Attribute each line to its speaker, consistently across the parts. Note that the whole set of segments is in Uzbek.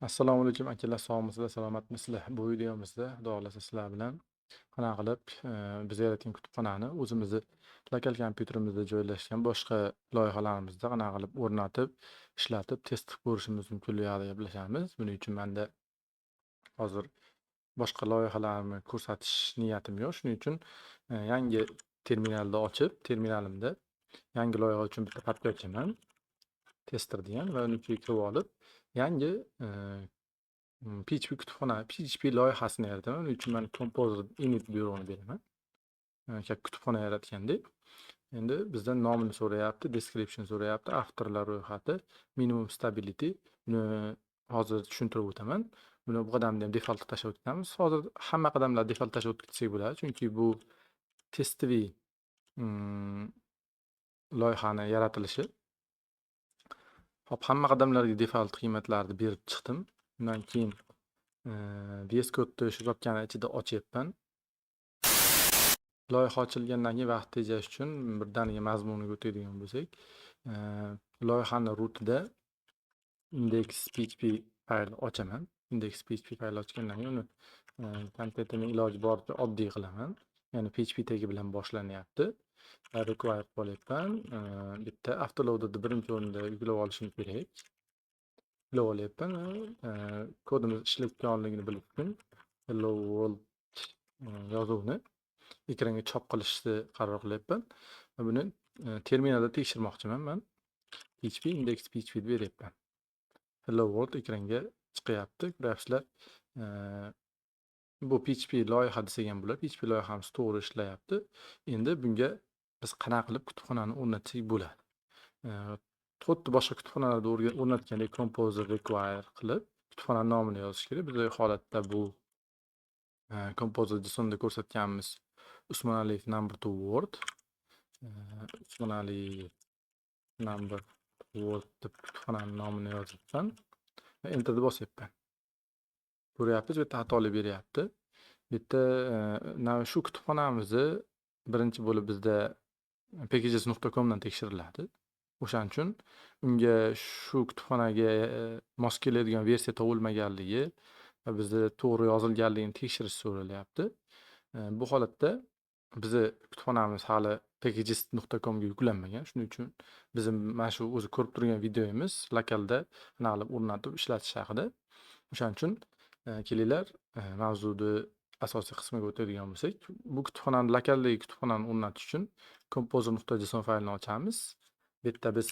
Speaker 1: Assalomu alaykum akalar, sog'misizlar, salomatmisizlar? Bu videomizda xudo xohlasa sizlar bilan qanaqa qilib biz yaratgan kutubxonani o'zimizni lokal kompyuterimizda joylashgan boshqa loyihalarimizda qanaqa qilib o'rnatib, ishlatib, test qilib ko'rishimiz mumkinligi haqida gaplashamiz. Buning uchun menda hozir boshqa loyihalarni ko'rsatish niyatim yo'q. Shuning uchun yangi terminalda ochib, terminalimda yangi loyiha uchun bitta papka ochaman, tester degan va uni ichiga kirib olib, yangi PHP kutubxona, PHP loyihasini yarataman. Uning uchun men Composer init byuroni beraman. Kutubxona yaratgandek. Endi bizdan nomini so'rayapti, description so'rayapti, avtorlar ro'yxati, minimum stability. Buni hozir tushuntirib o'taman. Buni bu qadamda ham default tashlab o'tamiz. Hozir hamma qadamlar default tashlab o'tsak bo'ladi, chunki bu testviy loyihani yaratilishi. Hop, hamma qadamlarga default qiymatlarni berib chiqdim. Undan keyin VS Code'ni shu papkani ichida ochyapman. Loyiha ochilgandan keyin vaqt tejash uchun birdaniga mazmuniga o'tadigan bo'lsak, loyihani rootida index.php fayl ochaman. Index.php fayl ochgandan keyin uni kontentini iloji boricha oddiy qilaman. Ya'ni PHP tagi bilan boshlanyapti. Require qo'yapman. Bitta avtoloaderni birinchi o'rinda yuklab olishim kerak. Yuklab olyapman. Kodimiz ishlayotganligini bilish uchun hello world yozuvni ekranga chop qilishni qaror qilyapman. Buni terminalda tekshirmoqchiman men. PHP index PHP deb beryapman. Hello world ekranga chiqyapti. Ko'ryapsizlar. Bu PHP loyiha desak ham bo'ladi. PHP loyihamiz to'g'ri ishlayapti. Endi bunga biz qanaqa qilib kutubxonani o'rnatsak bo'ladi. Xuddi boshqa kutubxonalarda o'rnatgandek composer require qilib kutubxona nomini yozish kerak. Bizning holatda bu composer sonda ko'rsatganimiz Usmonaliyev number 2 word. Usmonaliyev number 2 word deb kutubxonaning nomini yozibman va enterni bosyapman. Ko'ryapsiz, bu yerda xatolik beryapti. Bu yerda shu kutubxonamizni birinchi bo'lib bizda packages.com dan tekshiriladi. O'shaning uchun unga shu kutubxonaga mos keladigan versiya topilmaganligi va bizda to'g'ri yozilganligini tekshirish so'ralyapti. Bu holatda bizni kutubxonamiz hali packages.com ga yuklanmagan. Shuning uchun bizim mana shu o'zi ko'rib turgan videomiz lokalda qanaqa qilib o'rnatib ishlatish haqida. O'shaning uchun kelinglar mavzuni asosiy qismiga o'tadigan bo'lsak, bu kutubxonani lokaldagi kutubxonani o'rnatish uchun composer.json faylini ochamiz. Bu yerda biz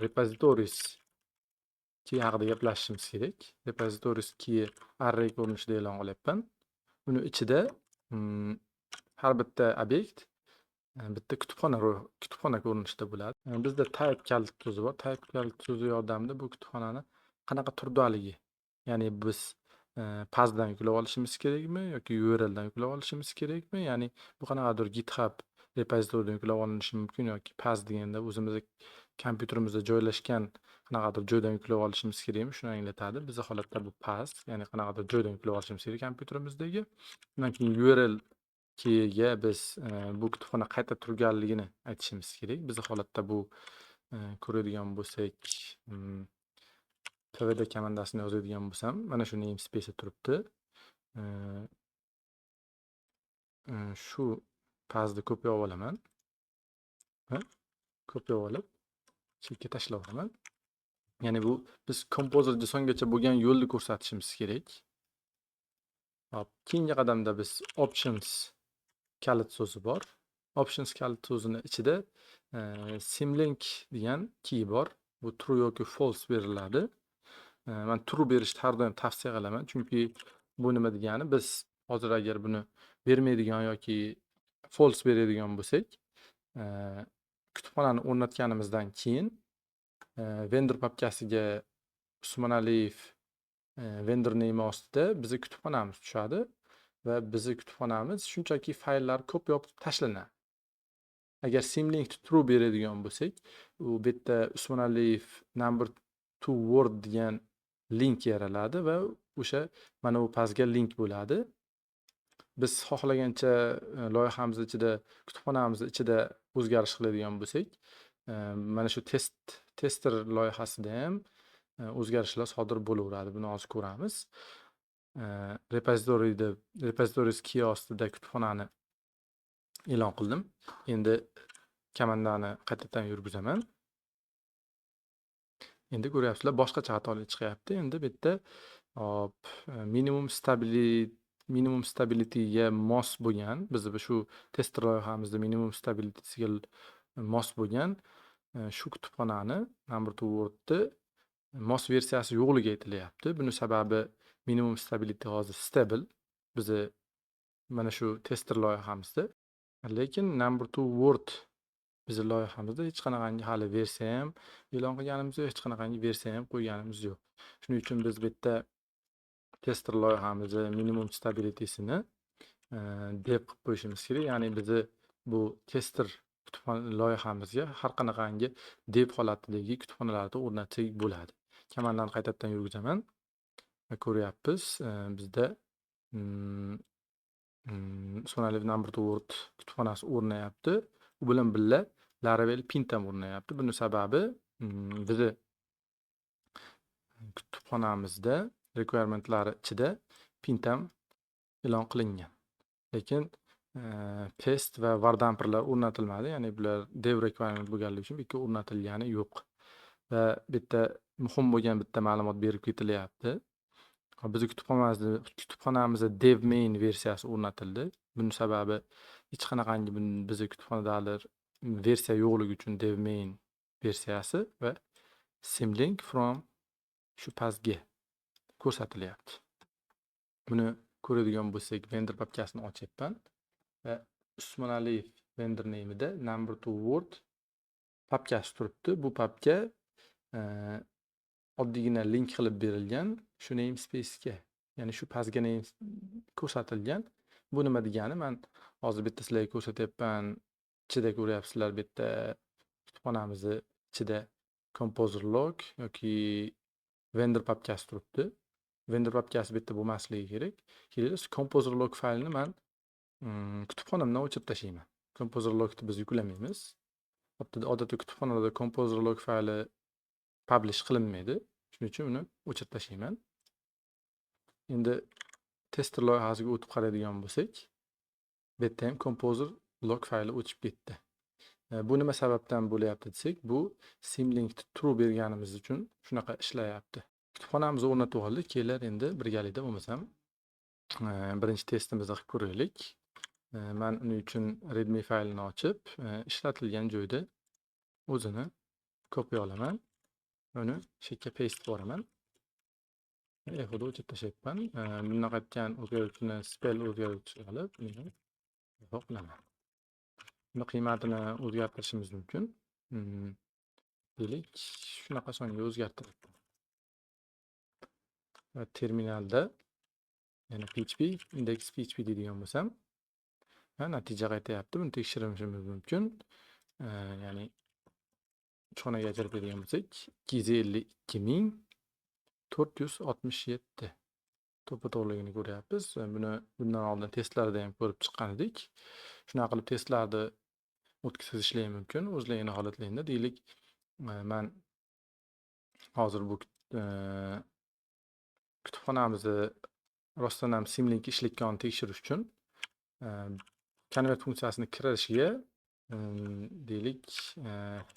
Speaker 1: repositories key haqida gaplashishimiz kerak. Repositories key array ko'rinishida e'lon qilyapman. Uni ichida har bitta obyekt bitta kutubxona ko'rinishida bo'ladi. Bizda type kalit so'zi bor. Type kalit so'zi yordamida bu kutubxonani qanaqa turdaligi, ya'ni biz pazdan yuklab olishimiz kerakmi yoki URLdan yuklab olishimiz kerakmi? Ya'ni bu qanaqadir GitHub repozitoriyadan yuklab olinishi mumkin yoki paz deganda o'zimizni kompyuterimizda joylashgan qanaqadir joydan yuklab olishimiz kerakmi? Shuni anglatadi. Bizning holatda bu paz, ya'ni qanaqadir joydan yuklab olishimiz kerak kompyuterimizdagi. Undan keyin URL keyiga biz bu kutubxona qayta turganligini aytishimiz kerak. Bizning holatda bu ko'radigan bo'lsak, tvd komandasini yozadigan bo'lsam, mana shu namespace turibdi. Shu pazni kopyalab olaman. Kopyalab olib chetga tashlab olaman. Ya'ni bu biz composer jsongacha bo'lgan yo'lni ko'rsatishimiz kerak. Hop, keyingi qadamda biz options kalit so'zi bor. Options kalit so'zini ichida symlink degan key bor. Bu true yoki false beriladi. Men true berishni har doim tavsiya qilaman, chunki bu nima degani, biz hozir agar buni bermaydigan yoki false beradigan bo'lsak, kutubxonani o'rnatganimizdan keyin vendor papkasiga Usmonaliyev vendor name ostida bizning kutubxonamiz tushadi va bizning kutubxonamiz shunchaki fayllar ko'p yopib tashlanadi. Agar symlink true beradigan bo'lsak, u bitta Usmonaliyev number 2 word degan link yaraladi va o'sha mana bu pazga link bo'ladi. Biz xohlagancha loyihamiz ichida, kutubxonamiz ichida o'zgarish qiladigan bo'lsak, mana shu tester loyihasida ham o'zgarishlar sodir bo'laveradi. Buni hozir ko'ramiz. Repositories key ostida kutubxonani e'lon qildim. Endi komandani qaytadan yurgizaman. Endi ko'ryapsizlar, boshqacha xatolik chiqyapti. Endi bu yerda hop minimum stabilityga mos bo'lgan, bizni shu tester loyihamizda minimum stabilitysiga mos bo'lgan shu kutubxonani number to wordni mos versiyasi yo'qligi aytilyapti. Buni sababi minimum stability hozir stable bizni mana shu tester loyihamizda. Lekin number to word bizni loyihamizda hech qanaqangi hali versiya ham e'lon qilganimiz yo'q, hech qanaqangi versiya ham qo'yganimiz yo'q. Shuning uchun biz bu yerda tester loyihamizni minimum stabilitysini deb qilib qo'yishimiz kerak. Ya'ni bizni bu tester loyihamizga har qanaqangi deb holatidagi kutubxonalarda o'rnatsak bo'ladi. Komandani qaytadan yurgizaman va ko'ryapmiz, bizda sonali number to word kutubxonasi o'rnayapti. U bilan birga Laravel Pint ham o'rnayapti. Buni sababi bizni kutubxonamizda requirementlari ichida Pint ham e'lon qilingan. Lekin test va vardamperlar o'rnatilmadi. Ya'ni bular dev requirement bo'lganligi uchun bu yerga o'rnatilgani yo'q. Va bitta muhim bo'lgan bitta ma'lumot berib ketilyapti. Bizni kutubxonamizda dev main versiyasi o'rnatildi. Buning sababi hech qanaqangi bizni kutubxonada versiya yo'qligi uchun dev main versiyasi va Symlink from shu pastga ko'rsatilyapti. Buni ko'radigan bo'lsak, vendor papkasini ochyapman va Usmonaliyev vendor name'ida number to word papkasi turibdi. Bu papka oddiygina link qilib berilgan shu namespace'ga, ya'ni shu pastga ko'rsatilgan. Bu nima degani? Men hozir bitta sizlarga ko'rsatyapman. Ichida ko'ryapsizlar, bitta kutubxonamizni ichida composer log yoki vendor papkasi turibdi. Vendor papkasi bitta bo'lmasligi kerak. Kelinglar, composer log faylini men kutubxonamdan o'chirib tashlayman. Composer logni biz yuklamaymiz. Odatda kutubxonada composer log fayli publish qilinmaydi. Shuning uchun uni o'chirib tashlayman. Endi tester loyihasiga o'tib qaraydigan bo'lsak, bu yerda ham composer log fayli o'chib ketdi. Bu nima sababdan bo'lyapti desak, bu Symlink true berganimiz uchun shunaqa ishlayapti. Kutubxonamizni o'rnatib oldik. Kelar endi birgalikda bo'lmasam birinchi testimizni qilib ko'raylik. Men uning uchun readme faylini ochib, ishlatilgan joyda o'zini kopiya olaman. Uni shekka paste qo'yaman. Echoda o'chirib tashlayapman. Bundan qaytgan o'zgaruvchini spell o'zgaruvchi olib, uni echo qilaman. Buni qiymatini o'zgartirishimiz mumkin. Deylik, shunaqa songa o'zgartirib. Va terminalda yana php index php deydigan bo'lsam, natija qaytyapti. Buni tekshirishimiz mumkin. Ya'ni cho'naga ajratadigan bo'lsak, 252.467 to'g'riligini ko'ryapmiz. Buni bundan oldin testlarda ham ko'rib chiqqan edik. Shunaqa qilib testlarni o'tkazib ishlash mumkin. O'zlarini holatlarida deylik, men hozir bu kutubxonamizni rostdan ham Symlink ishlayotganini tekshirish uchun convert funksiyasini kirishiga deylik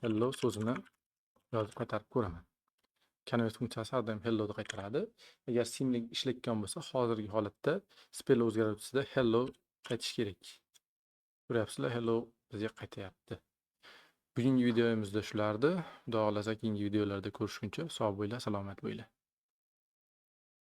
Speaker 1: hello so'zini yozib qaytarib ko'raman. Convert funksiyasi har doim hello ni qaytaradi. Agar Symlink ishlayotgan bo'lsa, hozirgi holatda spell o'zgaruvchisida hello qaytish kerak. Ko'ryapsizlar, hello bizga qaytayapti. Bugungi videomizda shulardi. Xudo xolasa keyingi videolarda ko'rishguncha sog' bo'linglar, salomat bo'linglar.